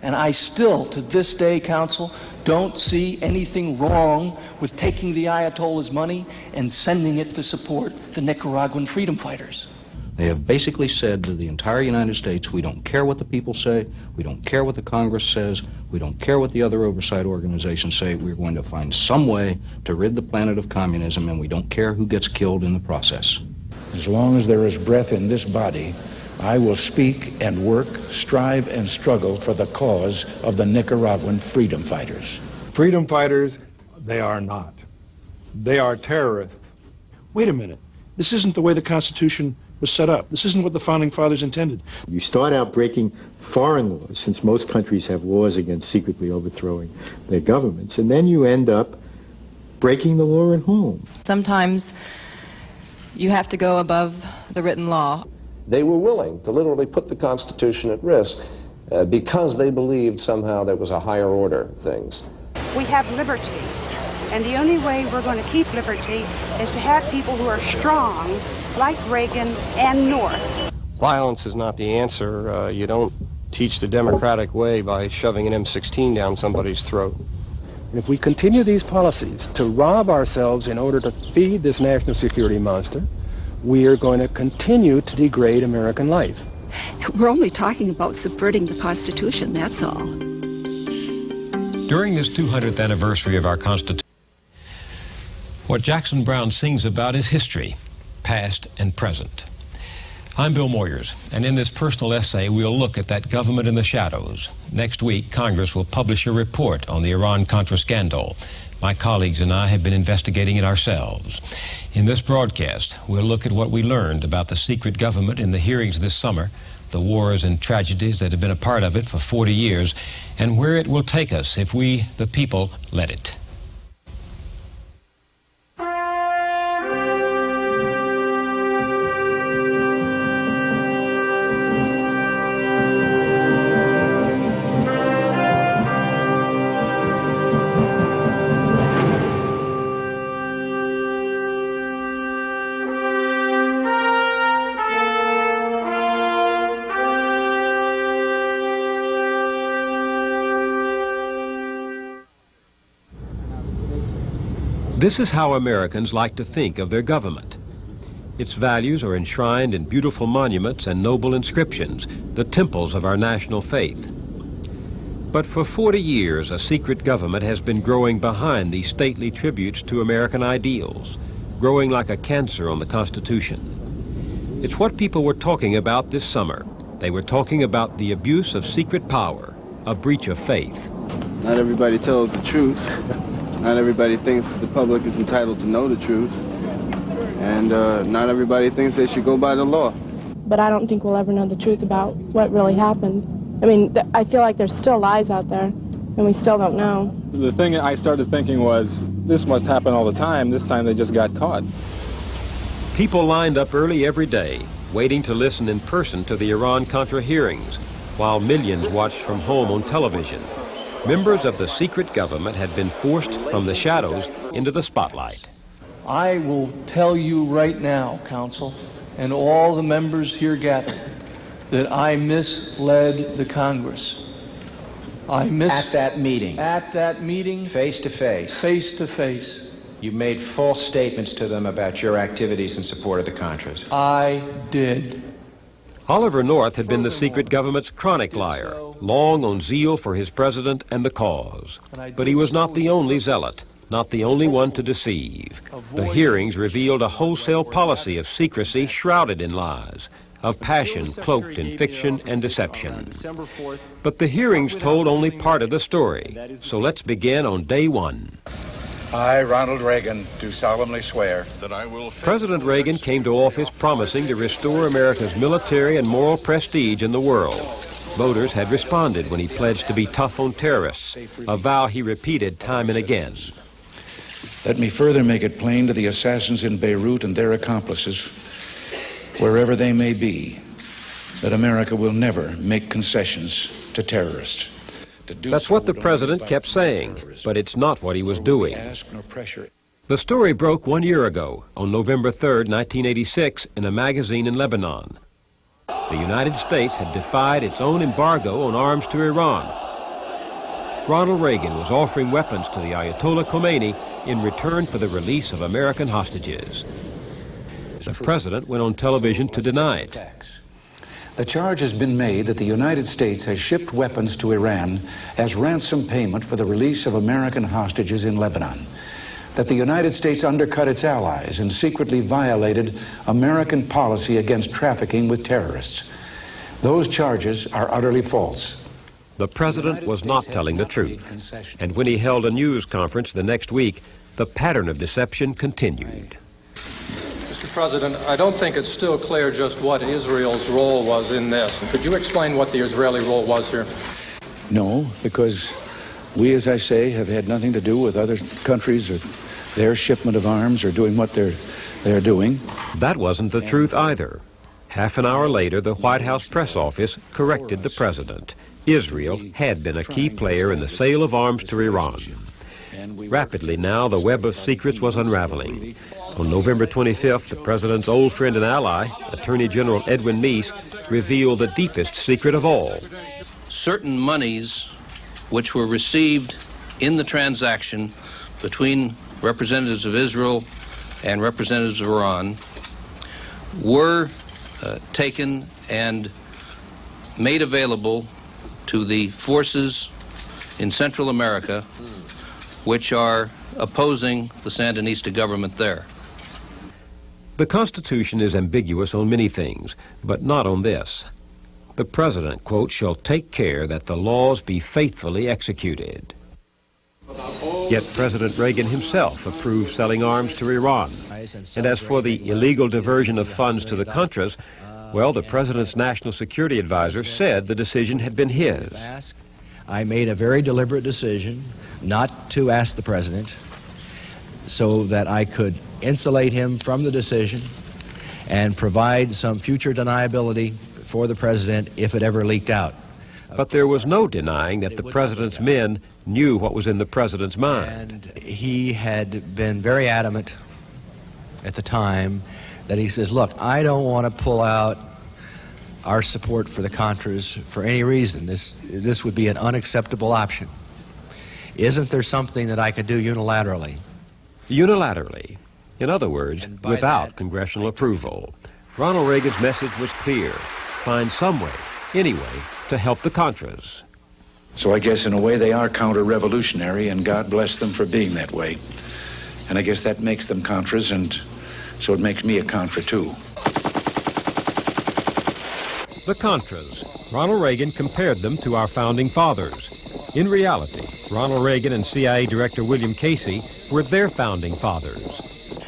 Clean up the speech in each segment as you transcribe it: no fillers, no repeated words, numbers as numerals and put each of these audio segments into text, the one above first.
And I still, to this day, Counsel, don't see anything wrong with taking the Ayatollah's money and sending it to support the Nicaraguan freedom fighters. They have basically said to the entire United States, we don't care what the people say, we don't care what the Congress says, we don't care what the other oversight organizations say, we're going to find some way to rid the planet of communism, and we don't care who gets killed in the process. As long as there is breath in this body, I will speak and work, strive and struggle for the cause of the Nicaraguan freedom fighters. Freedom fighters, they are not. They are terrorists. Wait a minute. This isn't the way the Constitution was set up. This isn't what the Founding Fathers intended. You start out breaking foreign laws, since most countries have laws against secretly overthrowing their governments, and then you end up breaking the law at home. Sometimes you have to go above the written law. They were willing to literally put the Constitution at risk because they believed somehow there was a higher order of things. We have liberty, and the only way we're going to keep liberty is to have people who are strong, like Reagan and North. Violence is not the answer. You don't teach the democratic way by shoving an M16 down somebody's throat. And if we continue these policies to rob ourselves in order to feed this national security monster, we are going to continue to degrade American life. We're only talking about subverting the Constitution, that's all. During this 200th anniversary of our Constitution, what Jackson Browne sings about is history, past and present. I'm Bill Moyers, and in this personal essay, we'll look at that government in the shadows. Next week, Congress will publish a report on the Iran-Contra scandal. My colleagues and I have been investigating it ourselves. In this broadcast, we'll look at what we learned about the secret government in the hearings this summer, the wars and tragedies that have been a part of it for 40 years, and where it will take us if we, the people, let it. This is how Americans like to think of their government. Its values are enshrined in beautiful monuments and noble inscriptions, the temples of our national faith. But for 40 years, a secret government has been growing behind these stately tributes to American ideals, growing like a cancer on the Constitution. It's what people were talking about this summer. They were talking about the abuse of secret power, a breach of faith. Not everybody tells the truth. Not everybody thinks the public is entitled to know the truth. And not everybody thinks they should go by the law. But I don't think we'll ever know the truth about what really happened. I mean, I feel like there's still lies out there, and we still don't know. The thing I started thinking was, this must happen all the time. This time they just got caught. People lined up early every day, waiting to listen in person to the Iran-Contra hearings, while millions watched from home on television. Members of the secret government had been forced from the shadows into the spotlight. I will tell you right now, Counsel, and all the members here gathered, that I misled the Congress. At that meeting? At that meeting. Face to face? Face to face. You made false statements to them about your activities in support of the Contras? I did. Oliver North had been the secret government's chronic liar, long on zeal for his president and the cause. But he was not the only zealot, not the only one to deceive. The hearings revealed a wholesale policy of secrecy shrouded in lies, of passion cloaked in fiction and deception. But the hearings told only part of the story, so let's begin on day one. I, Ronald Reagan, do solemnly swear that I will... President Reagan came to office promising to restore America's military and moral prestige in the world. Voters had responded when he pledged to be tough on terrorists, a vow he repeated time and again. Let me further make it plain to the assassins in Beirut and their accomplices, wherever they may be, that America will never make concessions to terrorists. That's what the president kept saying, but it's not what he was doing. The story broke 1 year ago, on November 3rd, 1986, in a magazine in Lebanon. The United States had defied its own embargo on arms to Iran, Ronald Reagan was offering weapons to the Ayatollah Khomeini in return for the release of American hostages. The president went on television to deny it. The charge has been made that the United States has shipped weapons to Iran as ransom payment for the release of American hostages in Lebanon, that the United States undercut its allies and secretly violated American policy against trafficking with terrorists. Those charges are utterly false. The president was not telling the truth, and when he held a news conference the next week, the pattern of deception continued. Mr. President, I don't think it's still clear just what Israel's role was in this. Could you explain what the Israeli role was here? No, because we, as I say, have had nothing to do with other countries or their shipment of arms or doing what they're doing. That wasn't the truth either. Half an hour later, the White House press office corrected the president. Israel had been a key player in the sale of arms to Iran. Rapidly now, the web of secrets was unraveling. On November 25th, the president's old friend and ally, Attorney General Edwin Meese, revealed the deepest secret of all. Certain monies which were received in the transaction between representatives of Israel and representatives of Iran were taken and made available to the forces in Central America which are opposing the Sandinista government there. The Constitution is ambiguous on many things, but not on this. The president, quote, shall take care that the laws be faithfully executed. Yet President Reagan himself approved selling arms to Iran. And as for the illegal diversion of funds to the Contras, well, the president's national security advisor said the decision had been his. I made a very deliberate decision not to ask the president so that I could insulate him from the decision and provide some future deniability for the president if it ever leaked out. But there was no denying that the president's men knew what was in the president's mind. And he had been very adamant at the time that he says, look, I don't want to pull out our support for the Contras for any reason. This would be an unacceptable option. Isn't there something that I could do unilaterally? Unilaterally. In other words, without congressional approval. Ronald Reagan's message was clear. Find some way, any way, to help the Contras. So I guess in a way they are counter-revolutionary, and God bless them for being that way. And I guess that makes them Contras, and so it makes me a Contra too. The Contras. Ronald Reagan compared them to our founding fathers. In reality, Ronald Reagan and CIA Director William Casey were their founding fathers.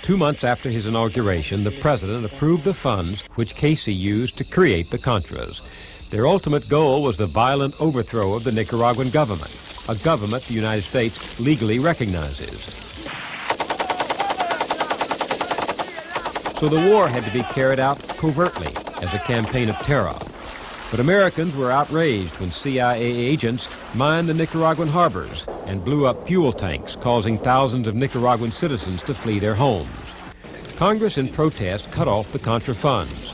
2 months after his inauguration, the president approved the funds which Casey used to create the Contras. Their ultimate goal was the violent overthrow of the Nicaraguan government, a government the United States legally recognizes. So the war had to be carried out covertly as a campaign of terror. But Americans were outraged when CIA agents mined the Nicaraguan harbors and blew up fuel tanks, causing thousands of Nicaraguan citizens to flee their homes. Congress, in protest, cut off the Contra funds.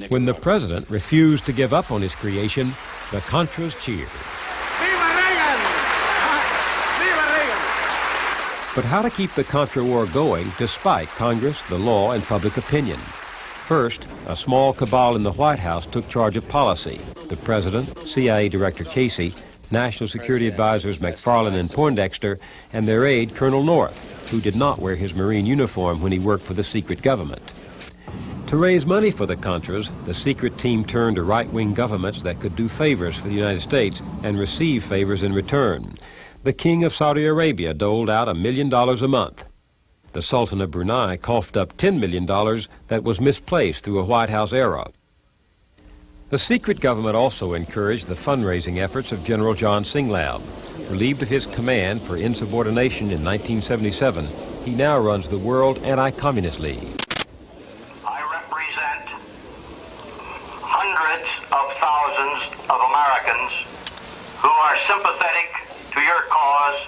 When the president refused to give up on his creation, the Contras cheered. Viva Reagan! Viva Reagan! But how to keep the Contra war going despite Congress, the law, and public opinion? First, a small cabal in the White House took charge of policy. The president, CIA Director Casey, National Security Advisors McFarlane and Poindexter, and their aide, Colonel North, who did not wear his Marine uniform when he worked for the secret government. To raise money for the Contras, the secret team turned to right-wing governments that could do favors for the United States and receive favors in return. The King of Saudi Arabia doled out $1 million a month. The Sultan of Brunei coughed up $10 million that was misplaced through a White House error. The secret government also encouraged the fundraising efforts of General John Singlaub. Relieved of his command for insubordination in 1977, he now runs the World Anti-Communist League. I represent hundreds of thousands of Americans who are sympathetic to your cause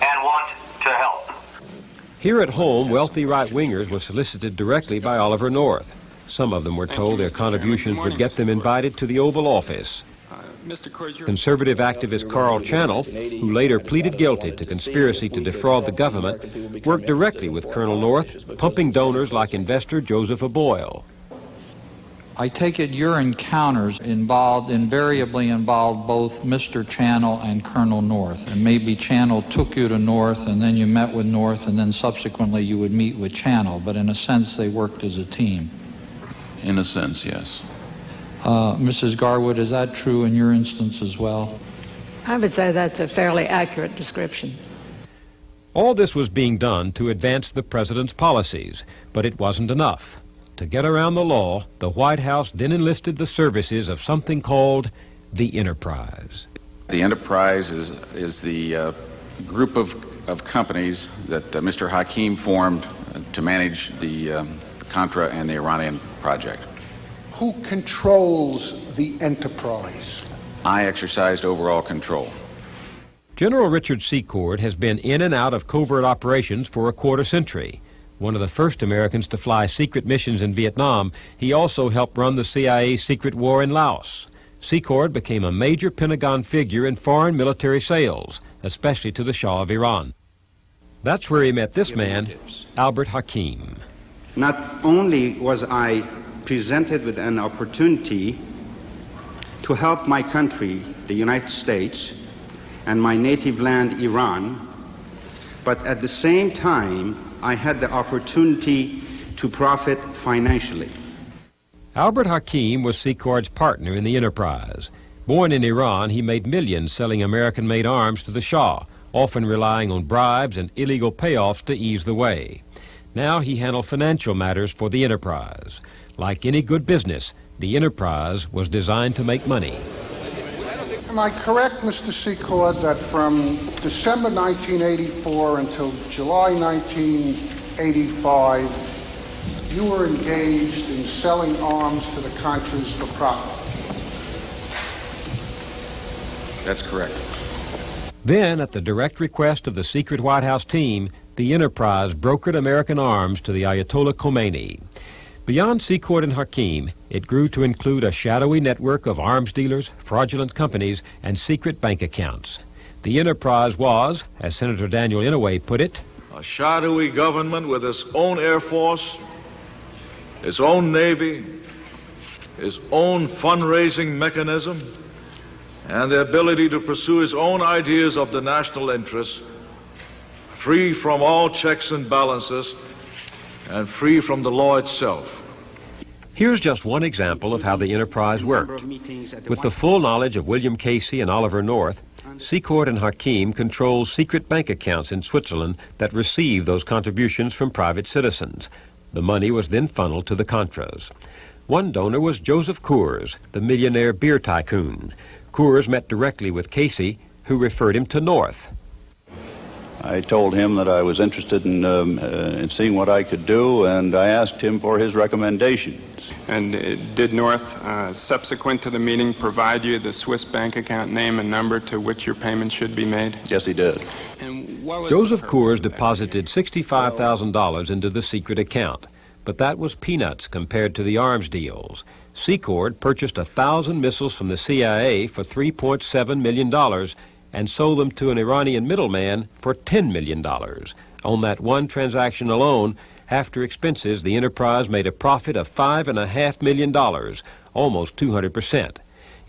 and want to help. Here at home, wealthy right-wingers were solicited directly by Oliver North. Some of them were told their contributions would get them invited to the Oval Office. Conservative activist Carl Channell, who later pleaded guilty to conspiracy to defraud the government, worked directly with Colonel North, pumping donors like investor Joseph Aboyle. I take it your encounters invariably involved both Mr. Channell and Colonel North, and maybe Channell took you to North and then you met with North and then subsequently you would meet with Channell, but in a sense they worked as a team. In a sense, yes. Mrs. Garwood, is that true in your instance as well? I would say that's a fairly accurate description. All this was being done to advance the president's policies, but it wasn't enough. To get around the law, the White House then enlisted the services of something called the Enterprise. The Enterprise is the group of companies that Mr. Hakim formed to manage the Contra and the Iranian project. Who controls the Enterprise? I exercised overall control. General Richard Secord has been in and out of covert operations for a quarter century. One of the first Americans to fly secret missions in Vietnam, he also helped run the CIA's secret war in Laos. Secord became a major Pentagon figure in foreign military sales, especially to the Shah of Iran. That's where he met this man, Albert Hakim. Not only was I presented with an opportunity to help my country, the United States, and my native land, Iran, but at the same time, I had the opportunity to profit financially. Albert Hakim was Secord's partner in the Enterprise. Born in Iran, he made millions selling American-made arms to the Shah, often relying on bribes and illegal payoffs to ease the way. Now he handled financial matters for the Enterprise. Like any good business, the Enterprise was designed to make money. Am I correct, Mr. Secord, that from December 1984 until July 1985, you were engaged in selling arms to the Contras for profit? That's correct. Then, at the direct request of the secret White House team, the Enterprise brokered American arms to the Ayatollah Khomeini. Beyond Secord and Hakim, it grew to include a shadowy network of arms dealers, fraudulent companies, and secret bank accounts. The Enterprise was, as Senator Daniel Inouye put it, a shadowy government with its own Air Force, its own Navy, its own fundraising mechanism, and the ability to pursue its own ideas of the national interest, free from all checks and balances, and free from the law itself. Here's just one example of how the Enterprise worked. With the full knowledge of William Casey and Oliver North, Secord and Hakim controlled secret bank accounts in Switzerland that received those contributions from private citizens. The money was then funneled to the Contras. One donor was Joseph Coors, the millionaire beer tycoon. Coors met directly with Casey, who referred him to North. I told him that I was interested in seeing what I could do, and I asked him for his recommendations. And did North, subsequent to the meeting, provide you the Swiss bank account name and number to which your payment should be made? Yes, he did. Joseph Coors deposited $65,000 into the secret account, but that was peanuts compared to the arms deals. Secord purchased 1,000 missiles from the CIA for $3.7 million and sold them to an Iranian middleman for $10 million. On that one transaction alone, after expenses, the Enterprise made a profit of $5.5 million, almost 200%.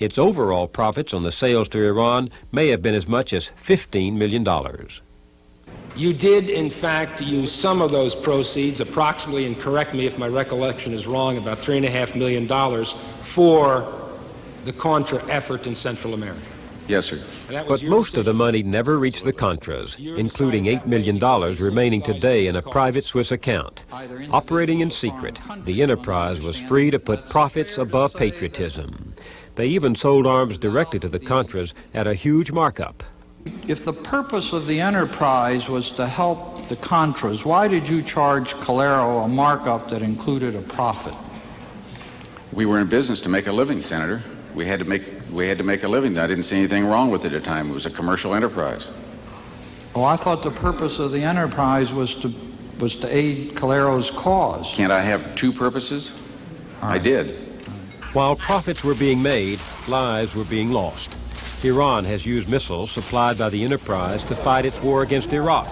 Its overall profits on the sales to Iran may have been as much as $15 million. You did, in fact, use some of those proceeds, approximately, and correct me if my recollection is wrong, about $3.5 million for the Contra effort in Central America. Yes, sir. But most of the money never reached the Contras, including $8 million remaining today in a private Swiss account. Operating in secret, the Enterprise was free to put profits above patriotism. They even sold arms directly to the Contras at a huge markup. If the purpose of the Enterprise was to help the Contras, why did you charge Calero a markup that included a profit? We were in business to make a living, Senator. We had to make a living. I didn't see anything wrong with it at the time. It was a commercial enterprise. Oh, I thought the purpose of the Enterprise was to aid Calero's cause. Can't I have two purposes? I did. While profits were being made, lives were being lost. Iran has used missiles supplied by the Enterprise to fight its war against Iraq.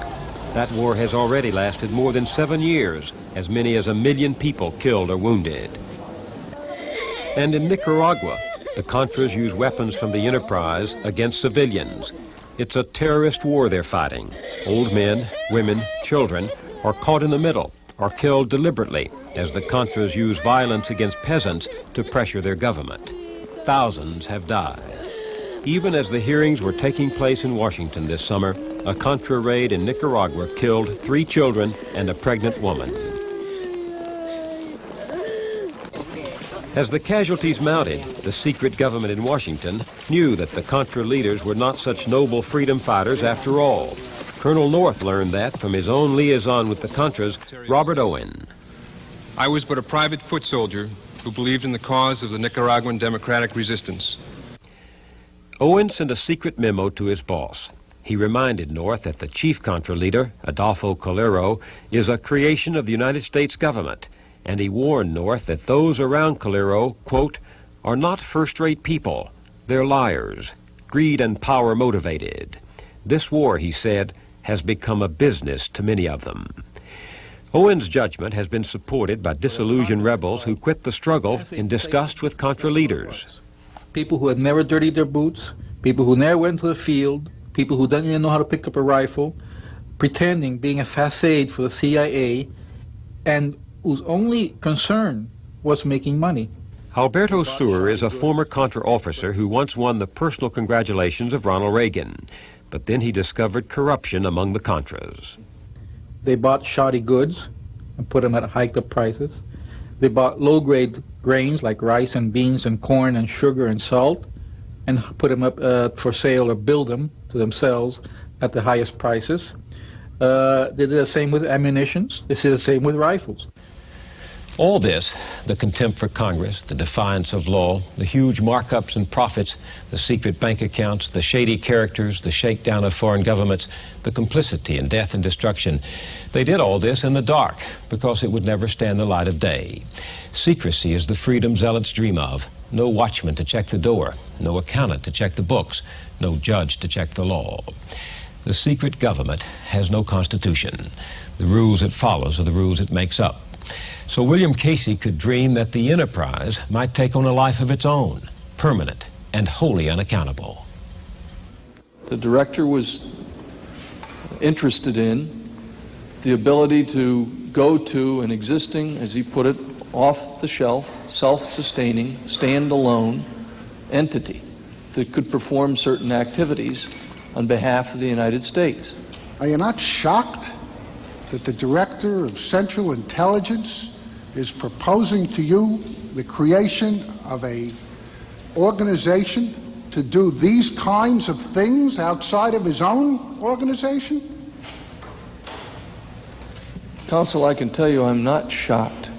That war has already lasted more than 7 years, as many as 1 million people killed or wounded. And in Nicaragua, the Contras use weapons from the Enterprise against civilians. It's a terrorist war they're fighting. Old men, women, children are caught in the middle or killed deliberately as the Contras use violence against peasants to pressure their government. Thousands have died. Even as the hearings were taking place in Washington this summer, a Contra raid in Nicaragua killed 3 children and a pregnant woman. As the casualties mounted, the secret government in Washington knew that the Contra leaders were not such noble freedom fighters after all. Colonel North learned that from his own liaison with the Contras, Robert Owen. I was but a private foot soldier who believed in the cause of the Nicaraguan democratic resistance. Owen sent a secret memo to his boss. He reminded North that the chief Contra leader, Adolfo Calero, is a creation of the United States government, and he warned North that those around Calero, quote, are not first-rate people. They're liars, greed and power motivated. This war, he said, has become a business to many of them. Owen's judgment has been supported by disillusioned rebels who quit the struggle in disgust with Contra leaders. People who had never dirtied their boots, people who never went to the field, people who didn't even know how to pick up a rifle, pretending being a facade for the CIA, and whose only concern was making money. Alberto Sur is a former Contra officer who once won the personal congratulations of Ronald Reagan, but then he discovered corruption among the Contras. They bought shoddy goods and put them at hiked up prices. They bought low-grade grains like rice and beans and corn and sugar and salt and put them up for sale or build them to themselves at the highest prices. They did the same with ammunitions. They did the same with rifles. All this, the contempt for Congress, the defiance of law, the huge markups and profits, the secret bank accounts, the shady characters, the shakedown of foreign governments, the complicity in death and destruction. They did all this in the dark because it would never stand the light of day. Secrecy is the freedom zealots dream of. No watchman to check the door, no accountant to check the books, no judge to check the law. The secret government has no constitution. The rules it follows are the rules it makes up. So William Casey could dream that the Enterprise might take on a life of its own, permanent and wholly unaccountable. The director was interested in the ability to go to an existing, as he put it, off-the-shelf, self-sustaining, stand-alone entity that could perform certain activities on behalf of the United States. Are you not shocked that the Director of Central Intelligence is proposing to you the creation of an organization to do these kinds of things outside of his own organization? Counsel, I can tell you I'm not shocked.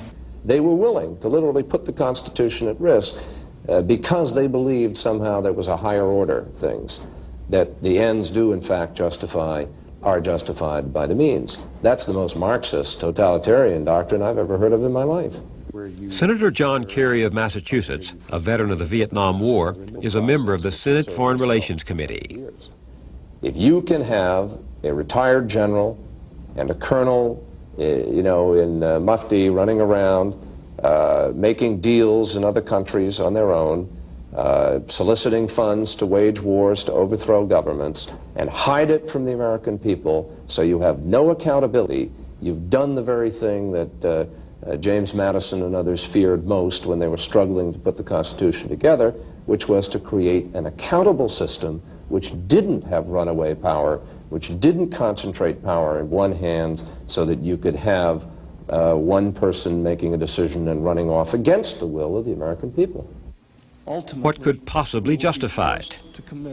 They were willing to literally put the Constitution at risk because they believed somehow there was a higher order of things, that the ends do in fact are justified by the means. That's the most Marxist, totalitarian doctrine I've ever heard of in my life. Senator John Kerry of Massachusetts, a veteran of the Vietnam War, is a member of the Senate Foreign Relations Committee. If you can have a retired general and a colonel, in Mufti running around, making deals in other countries on their own, soliciting funds to wage wars, to overthrow governments, and hide it from the American people so you have no accountability, you've done the very thing that James Madison and others feared most when they were struggling to put the Constitution together, which was to create an accountable system which didn't have runaway power, which didn't concentrate power in one hand so that you could have one person making a decision and running off against the will of the American people. What could possibly justify it?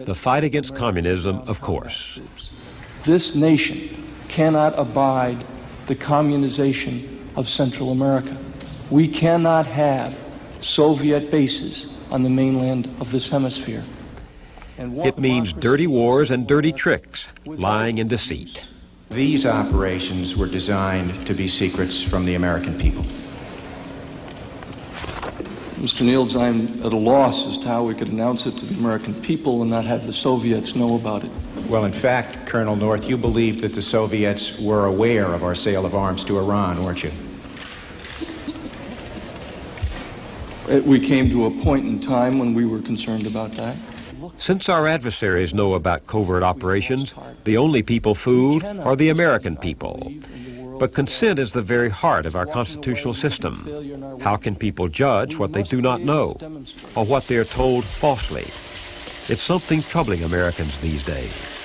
The fight against communism, of course. This nation cannot abide the communization of Central America. We cannot have Soviet bases on the mainland of this hemisphere. It means dirty wars and dirty tricks, lying and deceit. These operations were designed to be secrets from the American people. Mr. Niels, I'm at a loss as to how we could announce it to the American people and not have the Soviets know about it. Well, in fact, Colonel North, you believed that the Soviets were aware of our sale of arms to Iran, weren't you? We came to a point in time when we were concerned about that. Since our adversaries know about covert operations, the only people fooled are the American people. But consent is the very heart of our constitutional system. How can people judge what they do not know, or what they are told falsely? It's something troubling Americans these days.